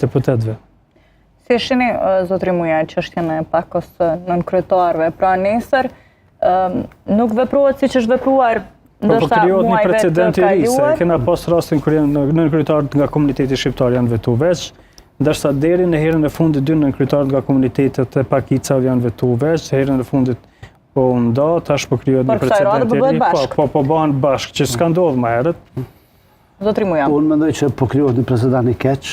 deputetëve. Si shini, zotri Muja, çështjen e pakos nënkryetarëve, pra nesër nuk vepruat siç është vepruar ndoshta krijohet një muajve precedent të i ri, se kaluar. kena pas rastin kur nënkryetarët nga komuniteti shqiptar janë vetu veç, ndërsa deri në herën e fundit dy nënkryetarët nga komunitetet e pakicave janë vetu veç, herën e fundit po nda, tash po krijohet një precedent i ri, po bëhen bashkë, që s'ka ndodhur më herët. Zotri Muja. Unë mendoj që po krijohet një precedent i keq.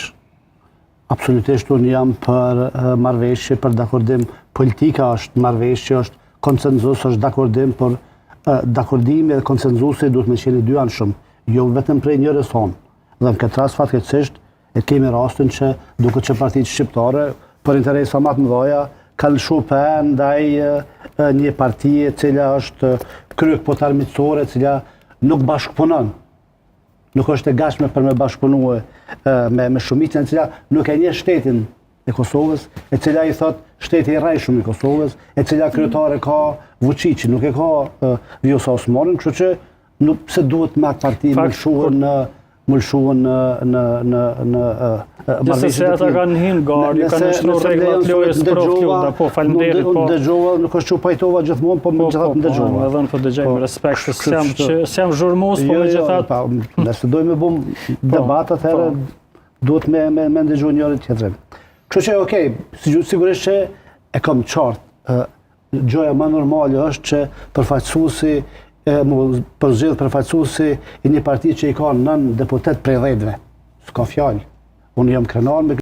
Absolutisht unë jam për marrëveshje, për dakordim. Politika është marrëveshje, është konsenzus, është dakordim, por dakordimi dhe konsenzusi duhet me qenë dy anshëm, jo vetëm prej njërës sonë. Dhe në këtë rast fatkeqësisht e kemi rastin që duket që partitë shqiptare për interesa më të mëdha kanë lëshu për ndaj një partie cila është kryekpotar miqësore, cila nuk bashkëpunon. Nuk është e gatshme për me bashkëpunu me shumicën e cila nuk e njeh shtetin e Kosovës, e cila i thot shteti i rrejshëm i Kosovës, e cila kryetare ka Vučići, nuk e ka Vjosa Osmanin, kështu që nuk pse duhet me atë parti më lëshuën në Nëse se ata kanë hinë garë, kanë nështru reglat lojës profilda, po falemderit, po. Unë dëgjova, nuk është që pajtova gjithmonë, po me gjithat në dëgjova. Po, edhe në po dëgjaj me respekt, s'jam zhurmus, po me gjithat. Nëse dojmë me bum debatat, herë duhet me ndëgju njëri tjetrin. Kështu që, okej, sigurisht që e kam qartë, gjoja më normale është që përfaqësuesi përzgjedh përfaqësuesi i një partie që i ka 9 deputet prej 10-ve. S'ka fjalë. Unë jam krenar me